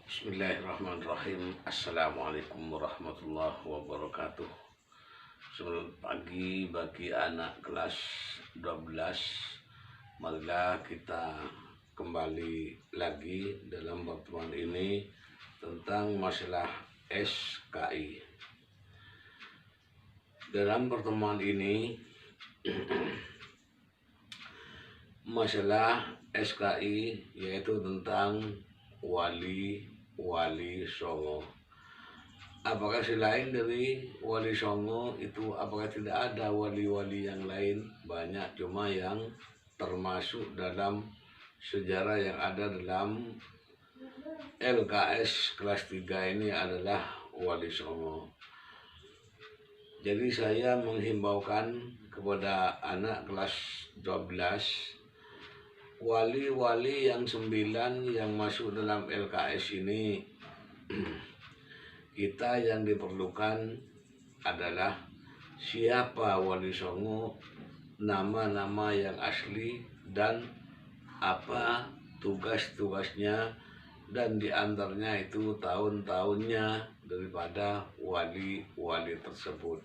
Bismillahirrahmanirrahim. Assalamualaikum warahmatullahi wabarakatuh. Selamat pagi bagi anak kelas 12. Marilah kita kembali lagi dalam pertemuan ini tentang masalah SKI. Dalam pertemuan ini masalah SKI yaitu tentang wali songo. Apakah selain dari wali songo itu, apakah tidak ada wali-wali yang lain? Banyak, cuma yang termasuk dalam sejarah yang ada dalam LKS kelas 3 ini adalah wali songo. Jadi saya menghimbaukan kepada anak kelas 12, wali-wali yang 9 yang masuk dalam LKS ini, kita yang diperlukan adalah siapa wali songo, nama-nama yang asli, dan apa tugas-tugasnya, dan diantaranya itu tahun-tahunnya daripada wali-wali tersebut.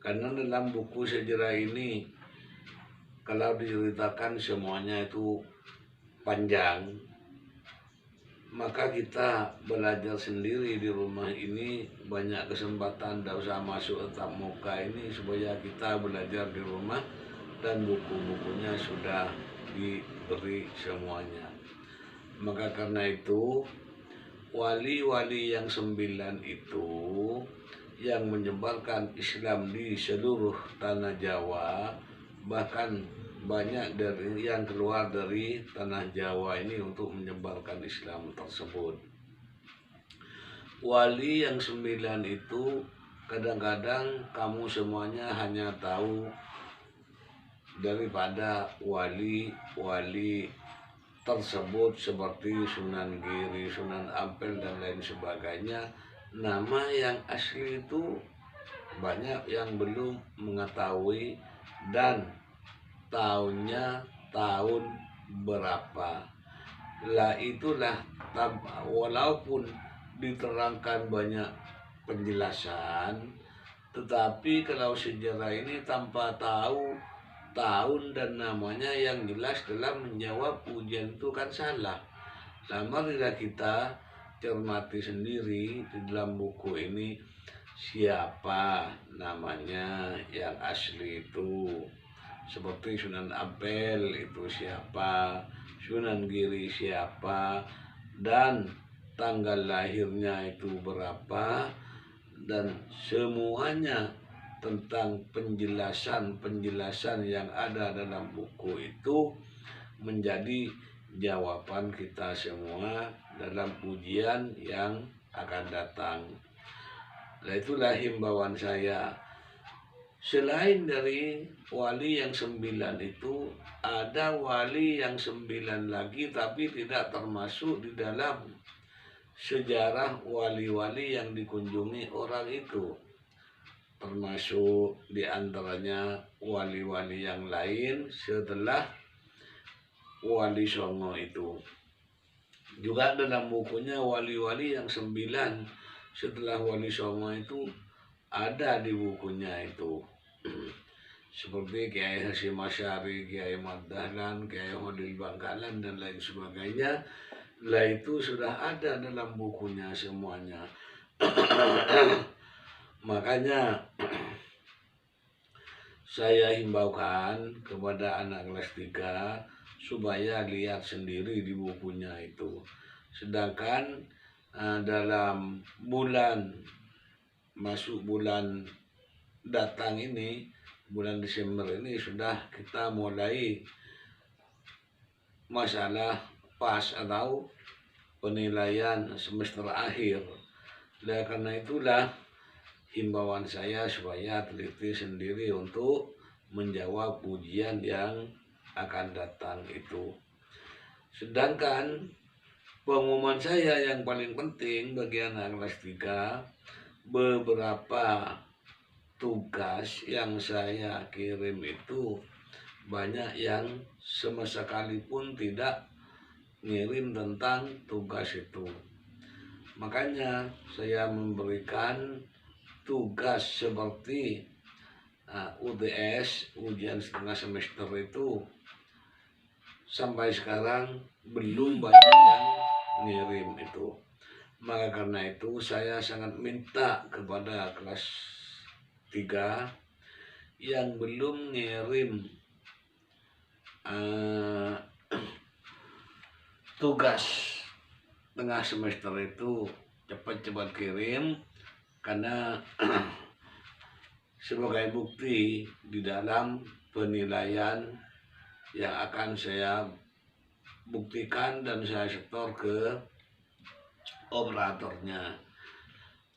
Karena dalam buku sejarah ini, kalau diceritakan semuanya itu panjang, maka kita belajar sendiri di rumah ini. Banyak kesempatan, tidak usah masuk tatap muka ini, supaya kita belajar di rumah dan buku-bukunya sudah diberi semuanya. Maka karena itu, wali-wali yang 9 itu yang menyebarkan Islam di seluruh tanah Jawa, bahkan banyak dari yang keluar dari tanah Jawa ini untuk menyebarkan Islam tersebut. Wali yang 9 itu kadang-kadang kamu semuanya hanya tahu daripada wali-wali tersebut seperti Sunan Giri, Sunan Ampel, dan lain sebagainya. Nama yang asli itu banyak yang belum mengetahui, dan tahunnya tahun berapa. Lah itulah, walaupun diterangkan banyak penjelasan, tetapi kalau sejarah ini tanpa tahu tahun dan namanya yang jelas dalam menjawab ujian itu kan salah. Nah, marilah kita cermati sendiri di dalam buku ini, siapa namanya yang asli itu. Seperti Sunan Ampel itu siapa, Sunan Giri siapa, dan tanggal lahirnya itu berapa, dan semuanya tentang penjelasan-penjelasan yang ada dalam buku itu menjadi jawaban kita semua dalam ujian yang akan datang. Nah, itulah himbauan saya. Selain dari wali yang 9 itu, ada wali yang 9 lagi tapi tidak termasuk di dalam sejarah wali-wali yang dikunjungi orang itu. Termasuk diantaranya wali-wali yang lain setelah wali songo itu. Juga dalam bukunya wali-wali yang 9 setelah wali songo itu ada di bukunya itu. Seperti Kiai Hasyim Asy'ari, Kiai Ahmad Dahlan, Kiai Khalil Bangkalan, dan lain sebagainya. Lah itu sudah ada dalam bukunya semuanya. Makanya saya himbaukan kepada anak kelas 3 supaya lihat sendiri di bukunya itu. Sedangkan dalam masuk bulan datang ini, bulan Desember ini, sudah kita mulai masalah PAS atau penilaian semester akhir. Dan karena itulah himbauan saya supaya teliti sendiri untuk menjawab ujian yang akan datang itu. Sedangkan pengumuman saya yang paling penting bagi anak kelas 3, beberapa tugas yang saya kirim itu banyak yang sama sekali pun tidak ngirim tentang tugas itu. Makanya saya memberikan tugas seperti UTS, ujian setengah semester itu sampai sekarang belum banyak yang ngirim itu. Maka karena itu saya sangat minta kepada kelas 3 yang belum ngirim tugas tengah semester itu cepat-cepat kirim, karena sebagai bukti di dalam penilaian yang akan saya buktikan dan saya setor ke operatornya.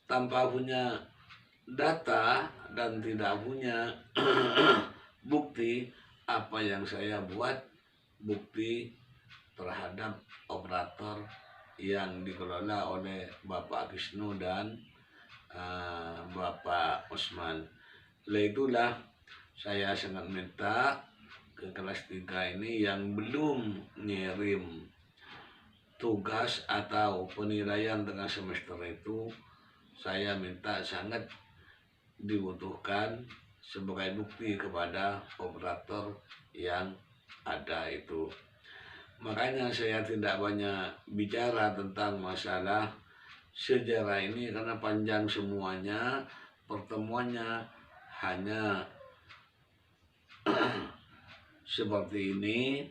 Tanpa punya data dan tidak punya bukti apa yang saya buat, bukti terhadap operator yang dikelola oleh Bapak Kisnu dan Bapak Usman. Itulah saya sangat minta ke kelas 3 ini yang belum ngirim tugas atau penilaian tengah semester itu, saya minta sangat dibutuhkan sebagai bukti kepada operator yang ada itu. Makanya saya tidak banyak bicara tentang masalah sejarah ini karena panjang semuanya. Pertemuannya hanya seperti ini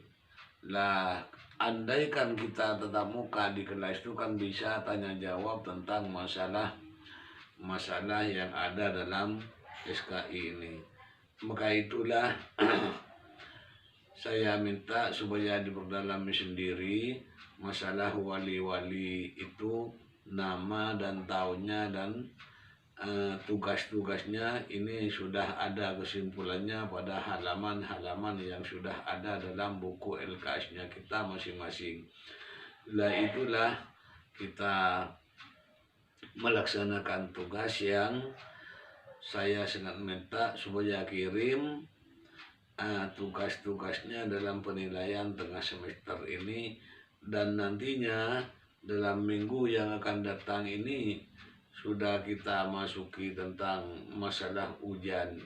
lah. Andaikan kita tetap muka di kelas itu kan bisa tanya jawab tentang masalah yang ada dalam SKI ini. Maka itulah saya minta supaya diperdalami sendiri masalah wali-wali itu, nama dan tahunnya dan tugas-tugasnya. Ini sudah ada kesimpulannya pada halaman-halaman yang sudah ada dalam buku LKS-nya kita masing-masing. Itulah kita melaksanakan tugas yang saya sangat minta supaya kirim tugas-tugasnya dalam penilaian tengah semester ini. Dan nantinya dalam minggu yang akan datang ini sudah kita masuki tentang masalah ujian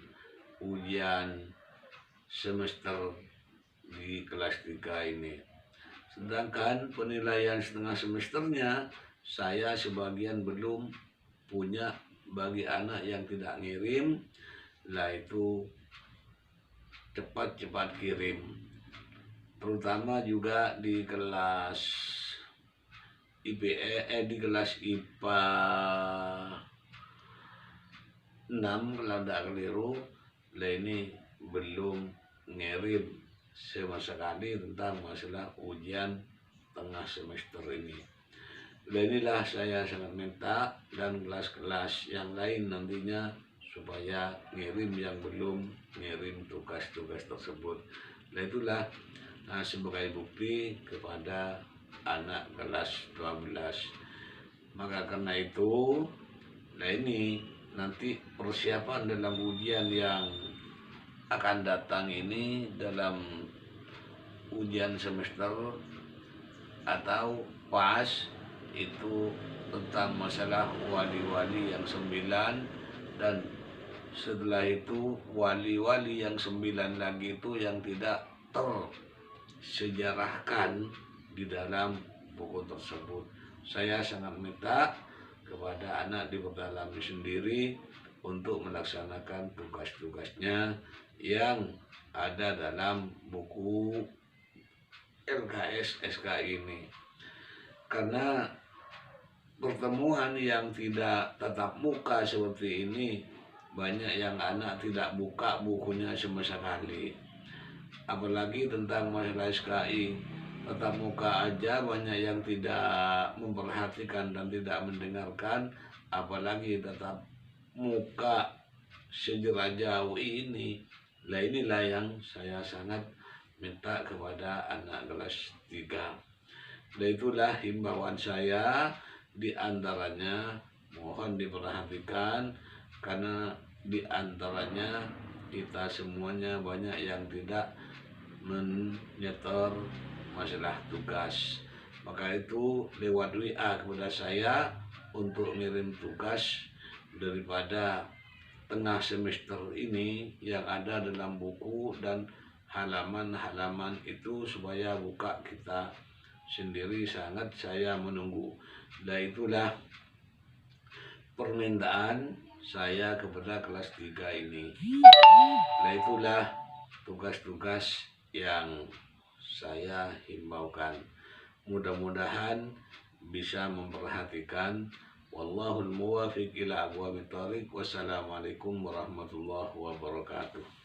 semester di kelas 3 ini. Sedangkan penilaian setengah semesternya saya sebagian belum punya bagi anak yang tidak ngirim. Itu cepat-cepat kirim, terutama juga di kelas di kelas IPA 6 kalau tidak keliru. Ini belum ngirim sama sekali tentang masalah ujian tengah semester ini. Inilah saya sangat minta dan kelas-kelas yang lain nantinya supaya ngirim yang belum ngirim tugas-tugas tersebut. Itulah sebagai bukti kepada anak kelas 12. Maka karena itu ini nanti persiapan dalam ujian yang akan datang ini, dalam ujian semester atau PAS itu tentang masalah wali-wali yang 9, dan setelah itu wali-wali yang 9 lagi itu yang tidak tersejarahkan di dalam buku tersebut. Saya sangat minta kepada anak diperdalami sendiri untuk melaksanakan tugas-tugasnya yang ada dalam buku LKS SKI ini. Karena pertemuan yang tidak tatap muka seperti ini, banyak yang anak tidak buka bukunya sama sekali. Apalagi tentang masalah SKI tatap muka aja banyak yang tidak memperhatikan dan tidak mendengarkan, apalagi tatap muka sejarah jauh ini. Inilah yang saya sangat minta kepada anak kelas 3. Itulah himbauan saya, diantaranya mohon diperhatikan, karena diantaranya kita semuanya banyak yang tidak menyetor masalah tugas. Maka itu lewat WA kepada saya untuk ngirim tugas daripada tengah semester ini yang ada dalam buku dan halaman-halaman itu supaya buka kita sendiri. Sangat saya menunggu. Dan itulah permintaan saya kepada kelas 3 ini. Dan itulah tugas-tugas yang saya himbaukan. Mudah-mudahan bisa memperhatikan. Wallahul muwafiq ila aqwamit thoriq. Wassalamualaikum warahmatullahi wabarakatuh.